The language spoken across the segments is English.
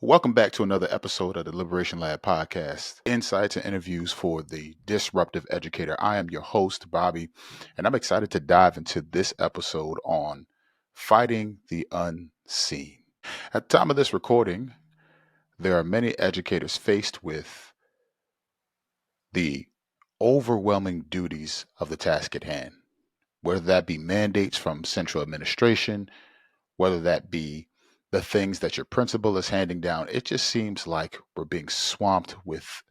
Welcome back to another episode of the Liberation Lab podcast, insights and interviews for the disruptive educator. I am your host, Bobby, and I'm excited to dive into this episode on fighting the unseen. At the time of this recording, there are many educators faced with the overwhelming duties of the task at hand, whether that be mandates from central administration, whether that be the things that your principal is handing down. It just seems like we're being swamped with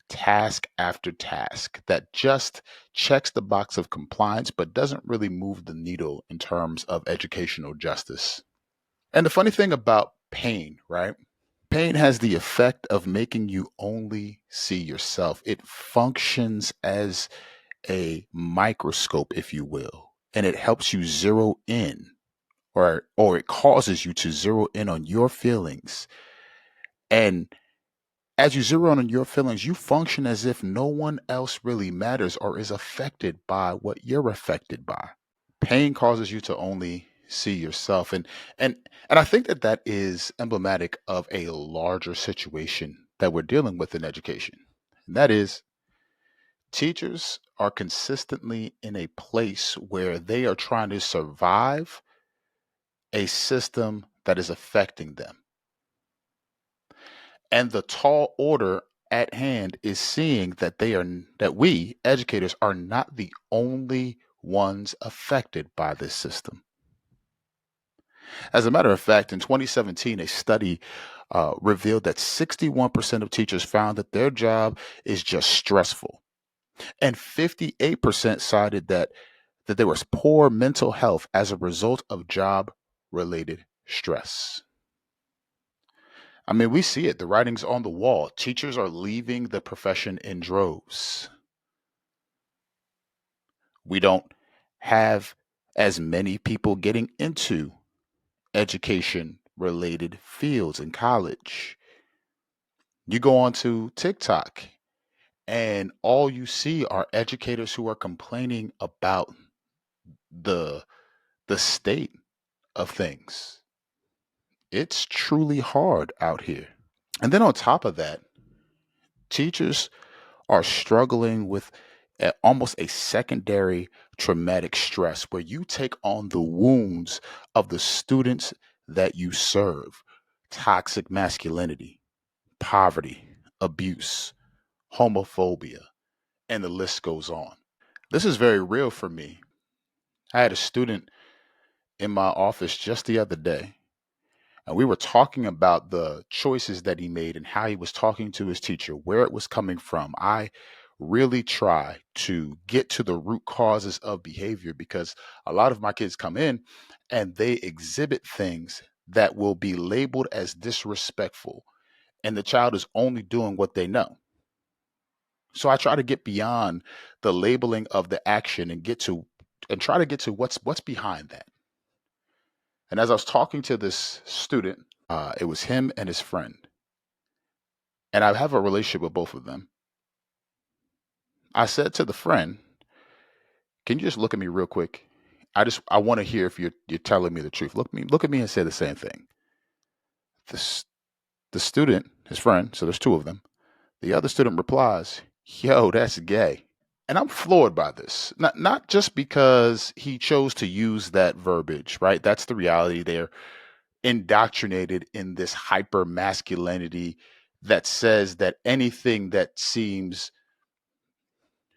task after task that just checks the box of compliance but doesn't really move the needle in terms of educational justice. And the funny thing about pain, right? Pain has the effect of making you only see yourself. It functions as a microscope, if you will, and it helps you zero in or it causes you to zero in on your feelings. And as you zero in on your feelings, you function as if no one else really matters or is affected by what you're affected by. Pain causes you to only see yourself, and I think that that is emblematic of a larger situation that we're dealing with in education. And that is teachers are consistently in a place where they are trying to survive a system that is affecting them. And the tall order at hand is seeing that that we educators are not the only ones affected by this system. As a matter of fact, in 2017, a study revealed that 61% of teachers found that their job is just stressful, and 58% cited that there was poor mental health as a result of job related stress. I mean, we see it. The writing's on the wall. Teachers are leaving the profession in droves. We don't have as many people getting into education related fields in college. You go onto TikTok and all you see are educators who are complaining about the the state of things. It's truly hard out here. And then on top of that, teachers are struggling with almost a secondary traumatic stress where you take on the wounds of the students that you serve: toxic masculinity, poverty, abuse, homophobia, and the list goes on. This is very real for me. I had a student in my office just the other day, and we were talking about the choices that he made and how he was talking to his teacher, where it was coming from. I really try to get to the root causes of behavior because a lot of my kids come in and they exhibit things that will be labeled as disrespectful, and the child is only doing what they know. So I try to get beyond the labeling of the action and try to get to what's behind that. And as I was talking to this student, it was him and his friend, and I have a relationship with both of them. I said to the friend, "Can you just look at me real quick? I want to hear if you're telling me the truth. Look at me and say the same thing." This the student, his friend, so there's two of them. The other student replies, "Yo, that's gay." And I'm floored by this. Not just because he chose to use that verbiage, right? That's the reality. They're indoctrinated in this hyper masculinity that says that anything that seems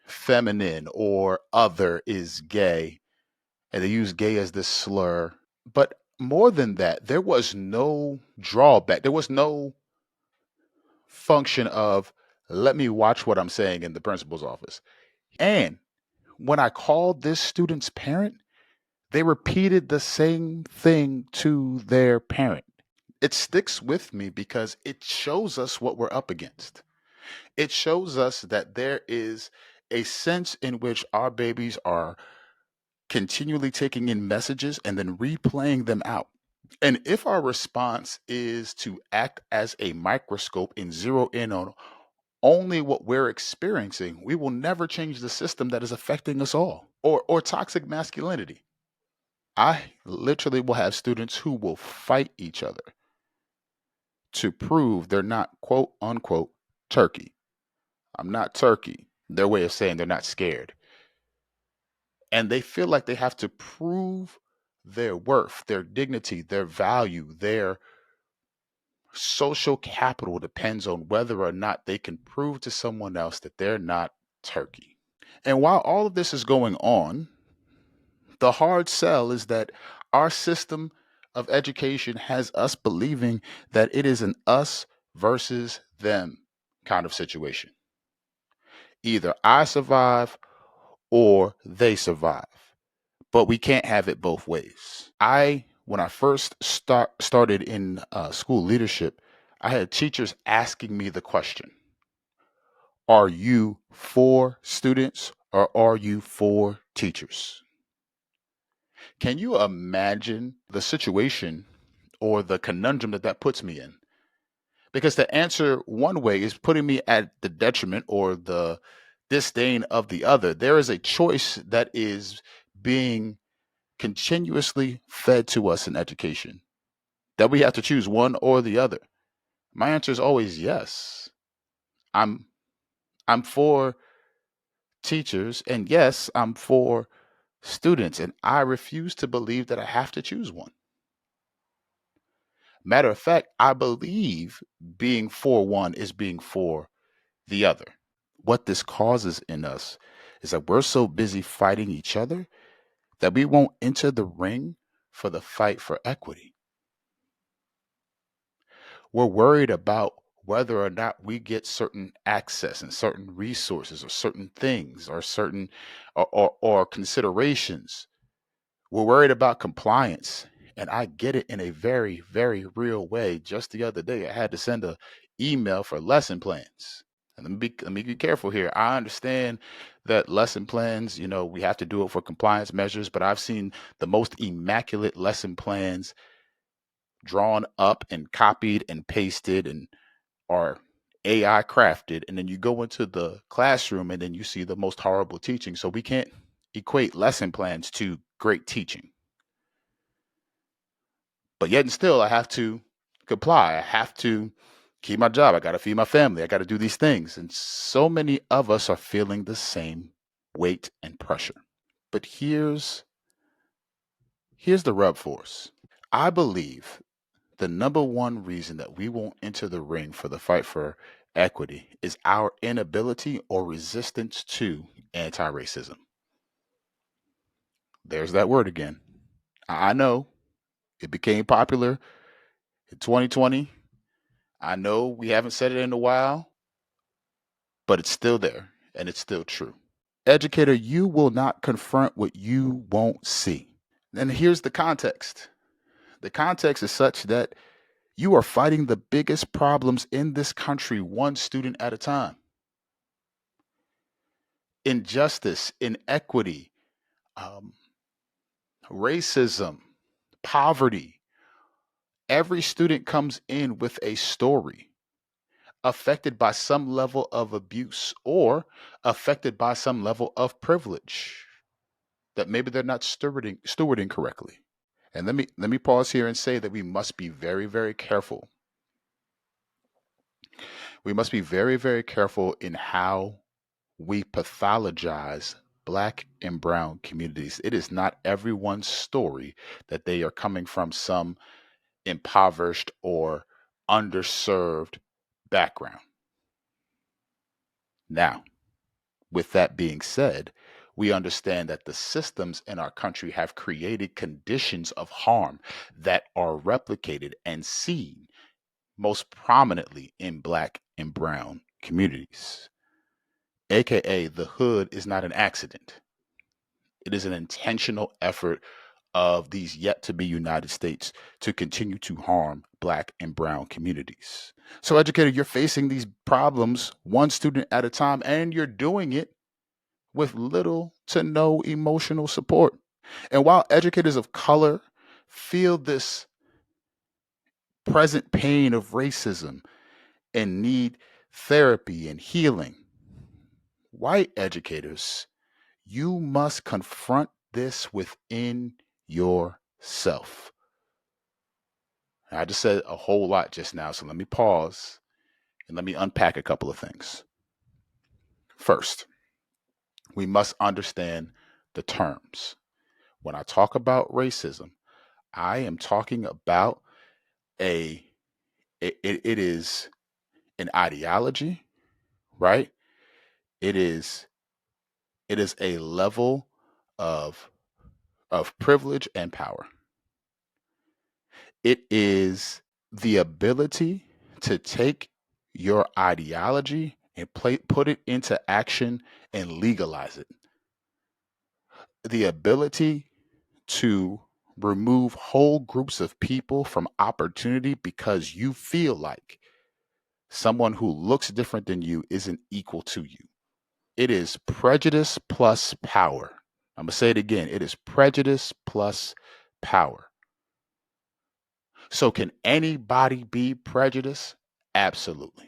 feminine or other is gay, and they use gay as this slur. But more than that, there was no drawback. There was no function of, let me watch what I'm saying in the principal's office. And when I called this student's parent, they repeated the same thing to their parent. It sticks with me because it shows us what we're up against. It shows us that there is a sense in which our babies are continually taking in messages and then replaying them out. And if our response is to act as a microscope and zero in on only what we're experiencing, we will never change the system that is affecting us all. Or toxic masculinity. I literally will have students who will fight each other to prove they're not quote unquote turkey. I'm not turkey. Their way of saying they're not scared. And they feel like they have to prove their worth, their dignity, their value, their social capital depends on whether or not they can prove to someone else that they're not turkey. And while all of this is going on, the hard sell is that our system of education has us believing that it is an us versus them kind of situation. Either I survive or they survive, but we can't have it both ways. When I first started in school leadership, I had teachers asking me the question: are you for students or are you for teachers? Can you imagine the situation or the conundrum that that puts me in? Because to answer one way is putting me at the detriment or the disdain of the other. There is a choice that is being continuously fed to us in education that we have to choose one or the other. My answer is always yes. I'm I'm for teachers, and yes, I'm for students, and I refuse to believe that I have to choose one. Matter of fact, I believe being for one is being for the other. What this causes in us is that we're so busy fighting each other that we won't enter the ring for the fight for equity. We're worried about whether or not we get certain access and certain resources or certain things or certain or considerations. We're worried about compliance. And I get it in a very, very real way. Just the other day, I had to send a email for lesson plans. And let me be careful here. I understand that lesson plans, we have to do it for compliance measures, but I've seen the most immaculate lesson plans drawn up and copied and pasted and are AI crafted. And then you go into the classroom and then you see the most horrible teaching. So we can't equate lesson plans to great teaching. But yet and still, I have to comply. I have to keep my job. I got to feed my family. I got to do these things. And so many of us are feeling the same weight and pressure. But here's the rub for us. I believe the number one reason that we won't enter the ring for the fight for equity is our inability or resistance to anti-racism. There's that word again. I know it became popular in 2020. I know we haven't said it in a while, but it's still there and it's still true. Educator, you will not confront what you won't see. And here's the context. The context is such that you are fighting the biggest problems in this country one student at a time. Injustice, inequity, um, racism, poverty. Every student comes in with a story affected by some level of abuse or affected by some level of privilege that maybe they're not stewarding correctly. And let me pause here and say that we must be very, very careful. We must be very, very careful in how we pathologize Black and brown communities. It is not everyone's story that they are coming from some impoverished or underserved background. Now, with that being said, we understand that the systems in our country have created conditions of harm that are replicated and seen most prominently in Black and brown communities. AKA, the hood is not an accident. It is an intentional effort of these yet to be United States to continue to harm Black and brown communities. So, educator, you're facing these problems one student at a time, and you're doing it with little to no emotional support. And while educators of color feel this present pain of racism and need therapy and healing, white educators, you must confront this within yourself. I just said a whole lot just now, so let me pause and let me unpack a couple of things. First, we must understand the terms. When I talk about racism, I am talking about a it is an ideology, right? It is a level of privilege and power. It is the ability to take your ideology and put it into action and legalize it. The ability to remove whole groups of people from opportunity because you feel like someone who looks different than you isn't equal to you. It is prejudice plus power. I'm going to say it again. It is prejudice plus power. So, can anybody be prejudiced? Absolutely.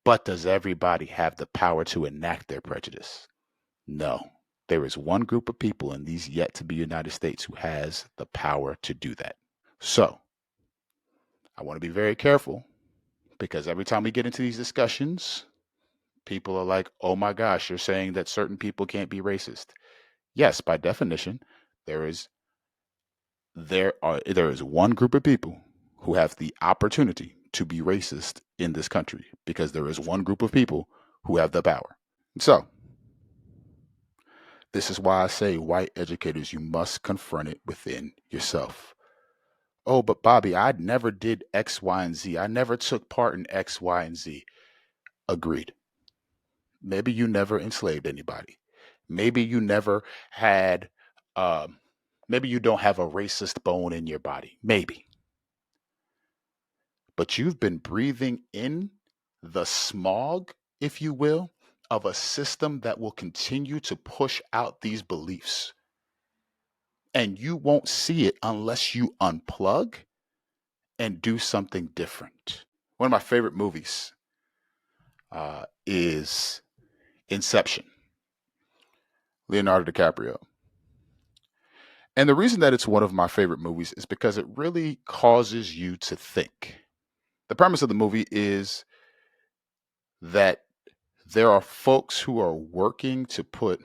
But does everybody have the power to enact their prejudice? No. There is one group of people in these yet to be United States who has the power to do that. So, I want to be very careful because every time we get into these discussions, people are like, oh my gosh, you're saying that certain people can't be racist. Yes, by definition, there is there is one group of people who have the opportunity to be racist in this country because there is one group of people who have the power. So, this is why I say, white educators, you must confront it within yourself. Oh, but Bobby, I never did X, Y, and Z. I never took part in X, Y, and Z. Agreed. Maybe you never enslaved anybody. Maybe you never had, maybe you don't have a racist bone in your body. Maybe. But you've been breathing in the smog, if you will, of a system that will continue to push out these beliefs. And you won't see it unless you unplug and do something different. One of my favorite movies is Inception, Leonardo DiCaprio. And the reason that it's one of my favorite movies is because it really causes you to think. The premise of the movie is that there are folks who are working to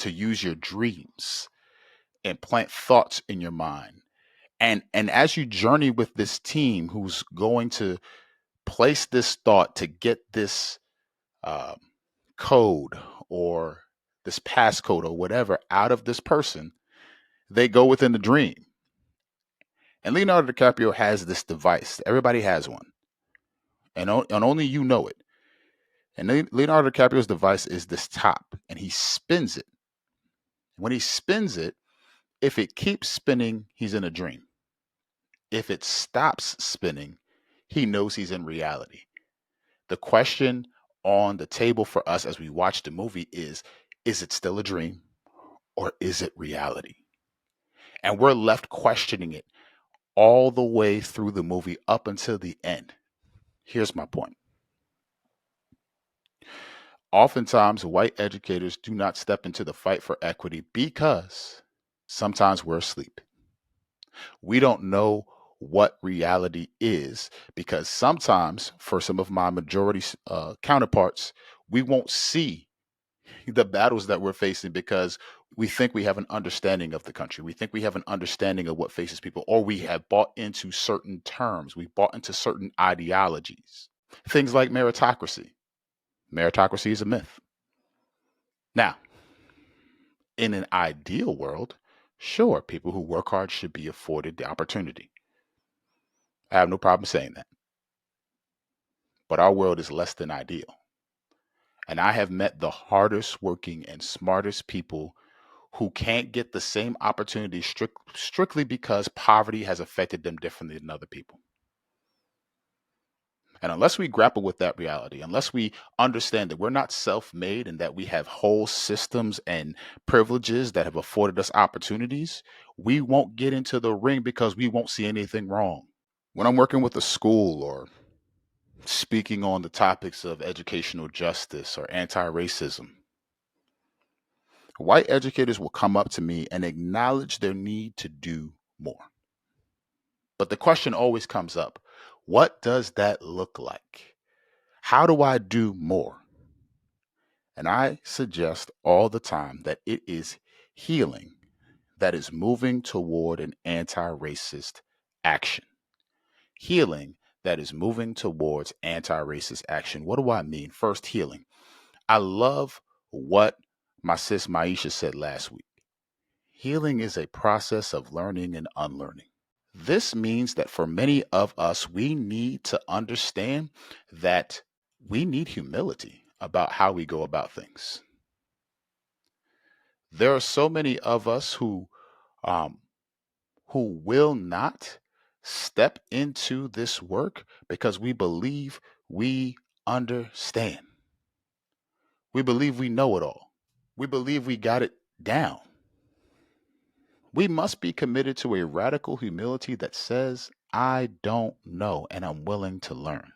use your dreams and plant thoughts in your mind. And as you journey with this team who's going to place this thought to get this um, code or this passcode or whatever out of this person, they go within the dream. And Leonardo DiCaprio has this device. Everybody has one, and only you know it. And Leonardo DiCaprio's device is this top, and he spins it. When he spins it, if it keeps spinning, he's in a dream. If it stops spinning, he knows he's in reality. The question on the table for us as we watch the movie is it still a dream or is it reality? And we're left questioning it all the way through the movie up until the end. Here's my point. Oftentimes, white educators do not step into the fight for equity because sometimes we're asleep. We don't know what reality is because sometimes, for some of my majority counterparts, we won't see the battles that we're facing because we think we have an understanding of the country. We think we have an understanding of what faces people, or we have bought into certain terms. We bought into certain ideologies. Things like meritocracy. Meritocracy is a myth. Now, in an ideal world, sure, people who work hard should be afforded the opportunity. I have no problem saying that. But our world is less than ideal. And I have met the hardest working and smartest people who can't get the same opportunity strictly because poverty has affected them differently than other people. And unless we grapple with that reality, unless we understand that we're not self made and that we have whole systems and privileges that have afforded us opportunities, we won't get into the ring because we won't see anything wrong. When I'm working with a school or speaking on the topics of educational justice or anti racism, white educators will come up to me and acknowledge their need to do more. But the question always comes up, what does that look like? How do I do more? And I suggest all the time that it is healing that is moving toward an anti racist action. Healing that is moving towards anti racist action. What do I mean? First, healing. I love what my sis Maisha said last week. Healing is a process of learning and unlearning. This means that for many of us, we need to understand that we need humility about how we go about things. There are so many of us um, who will not step into this work because we believe we understand. We believe we know it all. We believe we got it down. We must be committed to a radical humility that says, I don't know and I'm willing to learn.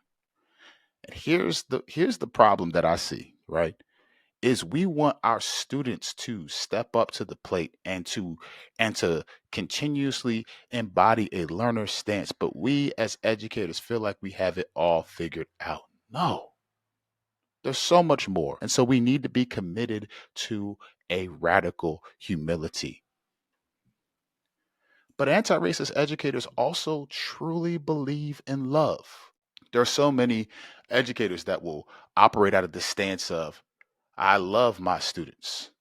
And here's the problem that I see, right? Is we want our students to step up to the plate and to continuously embody a learner stance, but we as educators feel like we have it all figured out. No, there's so much more. And so we need to be committed to a radical humility. But anti-racist educators also truly believe in love. There are so many educators that will operate out of the stance of, I love my students.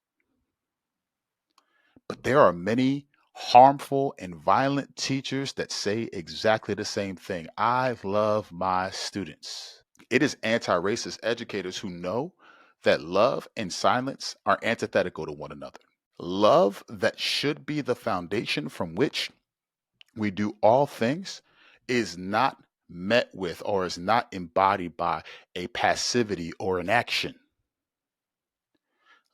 But there are many harmful and violent teachers that say exactly the same thing. I love my students. It is anti racist educators who know that love and silence are antithetical to one another. Love, that should be the foundation from which we do all things, is not met with or is not embodied by a passivity or an action.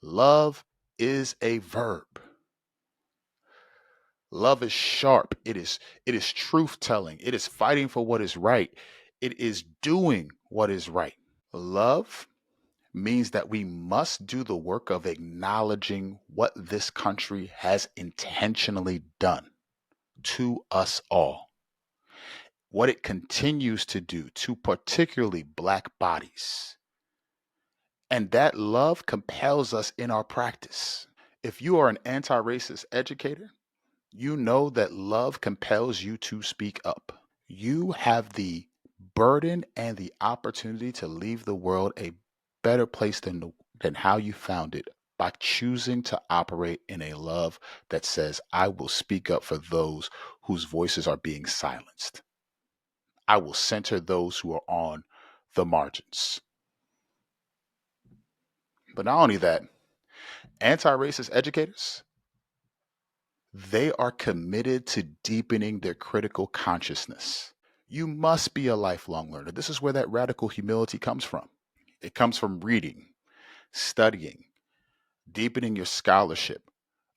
Love is a verb. Love is sharp. It is truth telling. It is fighting for what is right. It is doing what is right. Love means that we must do the work of acknowledging what this country has intentionally done to us all, what it continues to do to particularly Black bodies. And that love compels us in our practice. If you are an anti racist educator, you know that love compels you to speak up. You have the burden and the opportunity to leave the world a better place than how you found it by choosing to operate in a love that says, I will speak up for those whose voices are being silenced. I will center those who are on the margins. But not only that, anti racist educators, they are committed to deepening their critical consciousness. You must be a lifelong learner. This is where that radical humility comes from. It comes from reading, studying, deepening your scholarship.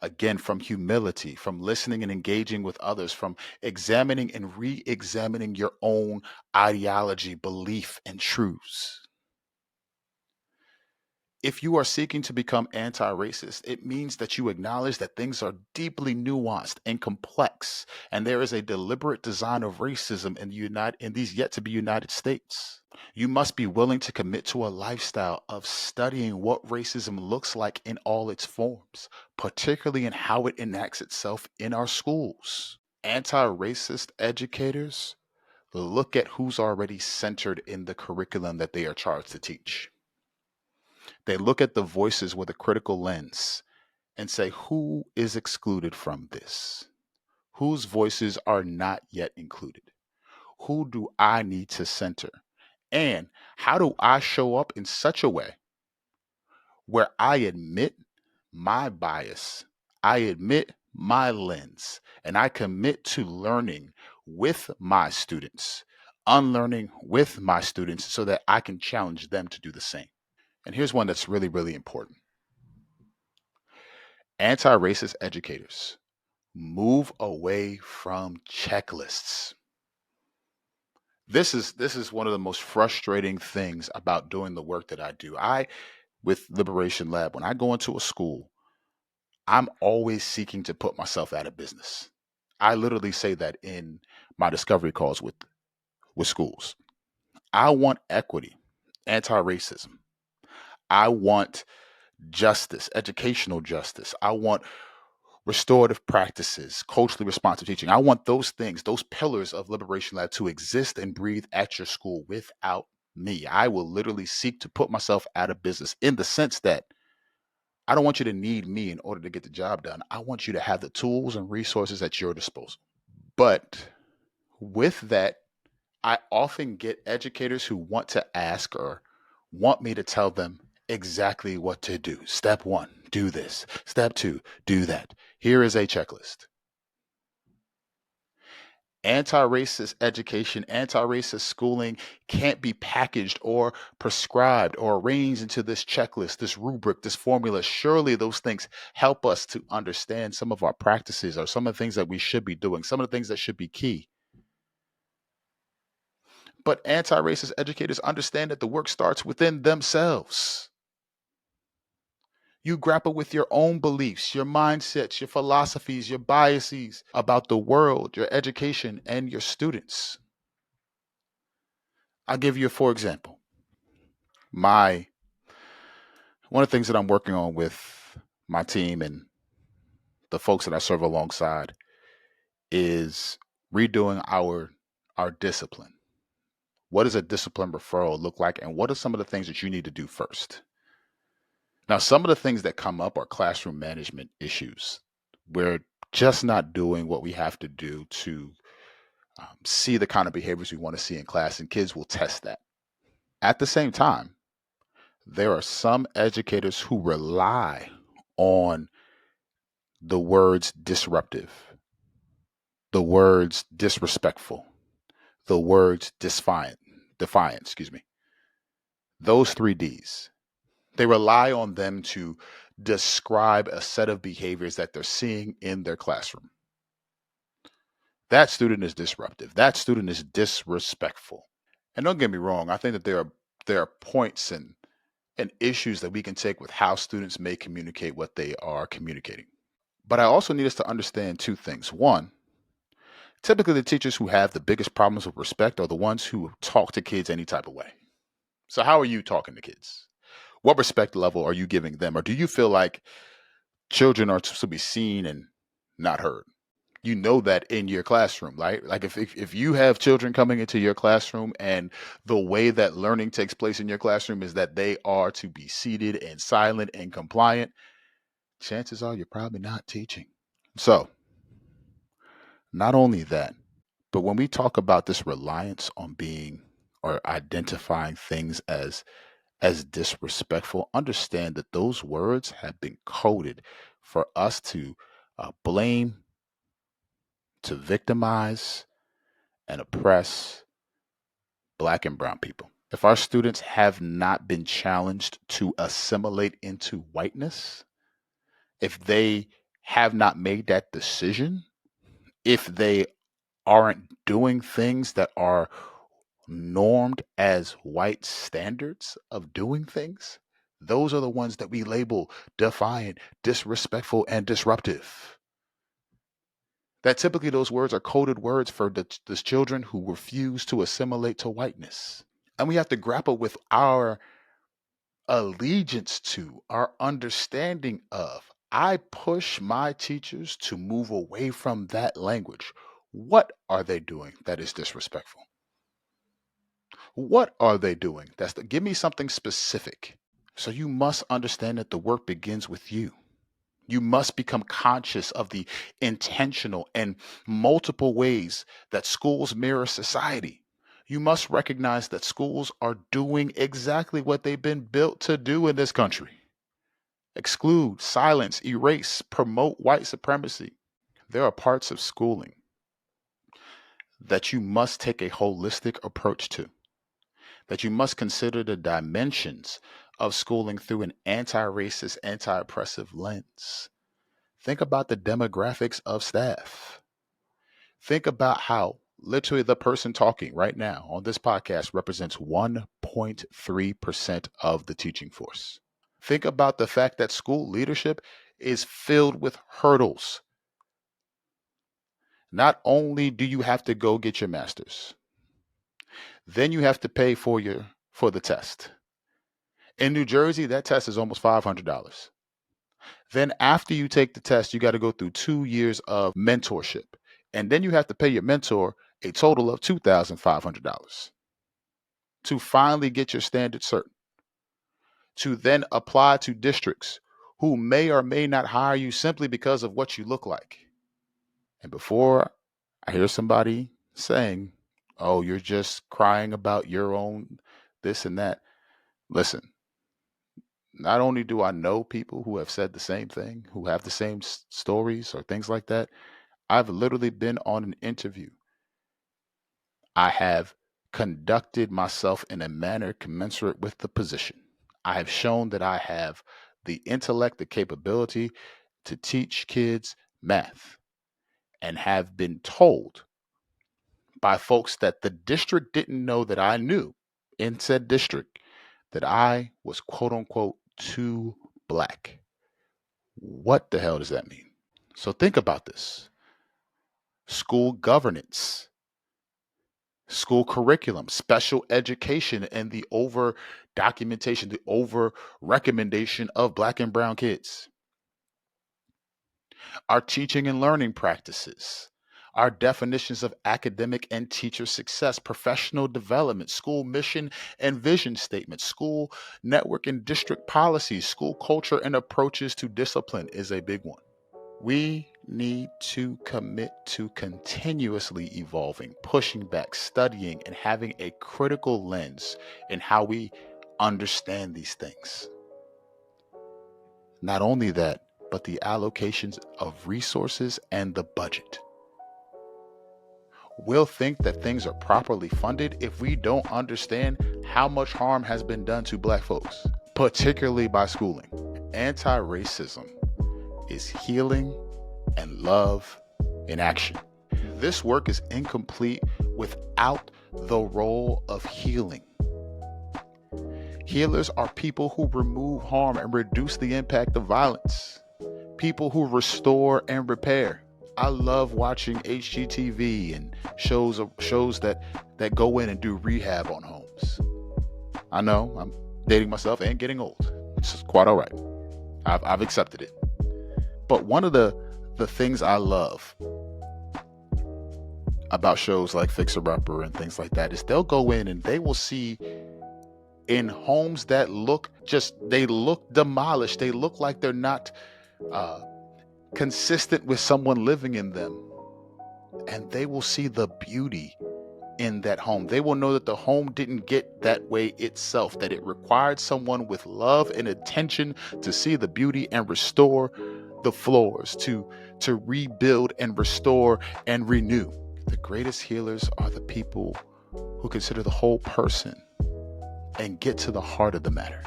Again, from humility, from listening and engaging with others, from examining and re examining your own ideology, belief, and truths. If you are seeking to become anti racist, it means that you acknowledge that things are deeply nuanced and complex, and there is a deliberate design of racism in these yet to be United States. You must be willing to commit to a lifestyle of studying what racism looks like in all its forms, particularly in how it enacts itself in our schools. Anti racist educators look at who's already centered in the curriculum that they are charged to teach. They look at the voices with a critical lens and say, who is excluded from this? Whose voices are not yet included? Who do I need to center? And how do I show up in such a way where I admit my bias, I admit my lens, and I commit to learning with my students, unlearning with my students so that I can challenge them to do the same. And here's one that's really, really important. Anti racist educators move away from checklists. This is one of the most frustrating things about doing the work that I do. With Liberation Lab, when I go into a school, I'm always seeking to put myself out of business. I literally say that in my discovery calls with schools. I want equity, anti-racism. I want justice, educational justice. I want restorative practices, culturally responsive teaching. I want those things, those pillars of Liberation Lab to exist and breathe at your school without me. I will literally seek to put myself out of business in the sense that I don't want you to need me in order to get the job done. I want you to have the tools and resources at your disposal. But with that, I often get educators who want to ask or want me to tell them exactly what to do. Step one, do this. Step two, do that. Here is a checklist. Anti-racist education, anti-racist schooling can't be packaged or prescribed or arranged into this checklist, this rubric, this formula. Surely those things help us to understand some of our practices or some of the things that we should be doing, some of the things that should be key. But anti-racist educators understand that the work starts within themselves. You grapple with your own beliefs, your mindsets, your philosophies, your biases about the world, your education, and your students. I'll give you a for example. My One of the things that I'm working on with my team and the folks that I serve alongside is redoing our discipline. What does a discipline referral look like, and what are some of the things that you need to do first? Now, some of the things that come up are classroom management issues. We're just not doing what we have to do to see the kind of behaviors we want to see in class, and kids will test that. At the same time, there are some educators who rely on the words disruptive, the words disrespectful, the words defiant, excuse me. Those three Ds. They rely on them to describe a set of behaviors that they're seeing in their classroom. That student is disruptive. That student is disrespectful. And don't get me wrong, I think that there are points and issues that we can take with how students may communicate what they are communicating. But I also need us to understand two things. One, typically the teachers who have the biggest problems with respect are the ones who talk to kids any type of way. So how are you talking to kids? What respect level are you giving them? Or do you feel like children are supposed to be seen and not heard? You know that in your classroom, right? Like if you have children coming into your classroom and the way that learning takes place in your classroom is that they are to be seated and silent and compliant, chances are you're probably not teaching. So not only that, but when we talk about this reliance on being or identifying things as disrespectful, understand that those words have been coded for us to blame, to victimize, and oppress Black and brown people. If our students have not been challenged to assimilate into whiteness, if they have not made that decision, if they aren't doing things that are normed as white standards of doing things, those are the ones that we label defiant, disrespectful, and disruptive. That typically those words are coded words for the children who refuse to assimilate to whiteness. And we have to grapple with our allegiance to, our understanding of. I push my teachers to move away from that language. What are they doing that is disrespectful? What are they doing? Give me something specific. So you must understand that the work begins with you. You must become conscious of the intentional and multiple ways that schools mirror society. You must recognize that schools are doing exactly what they've been built to do in this country: exclude, silence, erase, promote white supremacy. There are parts of schooling that you must take a holistic approach to, that you must consider the dimensions of schooling through an anti-racist, anti-oppressive lens. Think about the demographics of staff. Think about how literally the person talking right now on this podcast represents 1.3% of the teaching force. Think about the fact that school leadership is filled with hurdles. Not only do you have to go get your master's, then you have to pay for the test. In New Jersey, that test is almost $500. Then after you take the test, you got to go through 2 years of mentorship. And then you have to pay your mentor a total of $2,500 to finally get your standard cert, to then apply to districts who may or may not hire you simply because of what you look like. And before I hear somebody saying, oh, you're just crying about your own this and that, listen, not only do I know people who have said the same thing, who have the same stories or things like that, I've literally been on an interview. I have conducted myself in a manner commensurate with the position. I have shown that I have the intellect, the capability to teach kids math, and have been told by folks that the district didn't know that I knew in said district that I was quote unquote too black. What the hell does that mean? So think about this: school governance, school curriculum, special education, and the over documentation, the over recommendation of black and brown kids, our teaching and learning practices, our definitions of academic and teacher success, professional development, school mission and vision statements, school network and district policies, school culture and approaches to discipline is a big one. We need to commit to continuously evolving, pushing back, studying, and having a critical lens in how we understand these things. Not only that, but the allocations of resources and the budget. We'll think that things are properly funded if we don't understand how much harm has been done to black folks, particularly by schooling. Anti-racism is healing and love in action. This work is incomplete without the role of healing. Healers are people who remove harm and reduce the impact of violence. People who restore and repair. I love watching HGTV and shows that go in and do rehab on homes. I know I'm dating myself and getting old. It's quite all right. I've accepted it. But one of the things I love about shows like Fixer Upper and things like that is they'll go in and they will see in homes that look demolished. They look like they're not consistent with someone living in them. And they will see the beauty in that home. They will know that the home didn't get that way itself, that it required someone with love and attention to see the beauty and restore the floors, to rebuild and restore and renew. The greatest healers are the people who consider the whole person and get to the heart of the matter.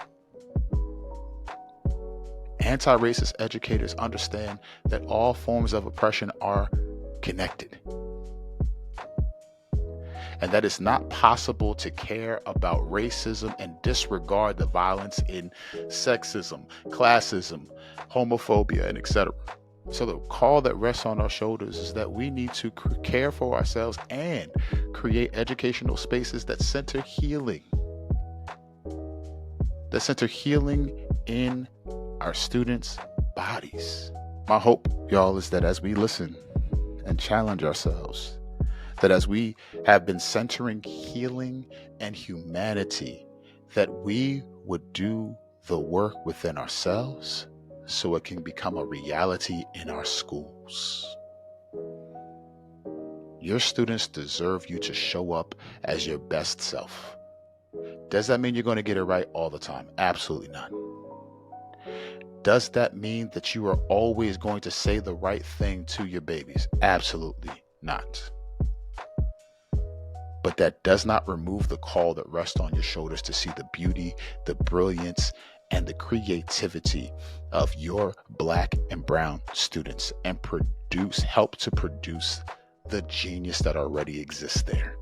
Anti-racist educators understand that all forms of oppression are connected, and that it's not possible to care about racism and disregard the violence in sexism, classism, homophobia, and etc. So the call that rests on our shoulders is that we need to care for ourselves and create educational spaces that center healing. That center healing in our students' bodies. My hope, y'all, is that as we listen and challenge ourselves, that as we have been centering healing and humanity, that we would do the work within ourselves so it can become a reality in our schools. Your students deserve you to show up as your best self. Does that mean you're going to get it right all the time? Absolutely not. Does that mean that you are always going to say the right thing to your babies? Absolutely not. But that does not remove the call that rests on your shoulders to see the beauty, the brilliance, and the creativity of your black and brown students and help to produce the genius that already exists there.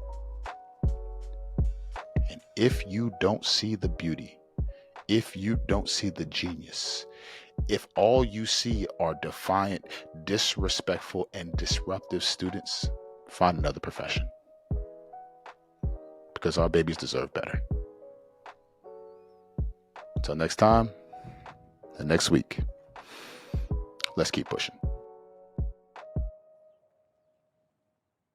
And if you don't see the beauty, if you don't see the genius, If all you see are defiant, disrespectful, and disruptive students, find another profession, because our babies deserve better. Until next time and next week, let's keep pushing.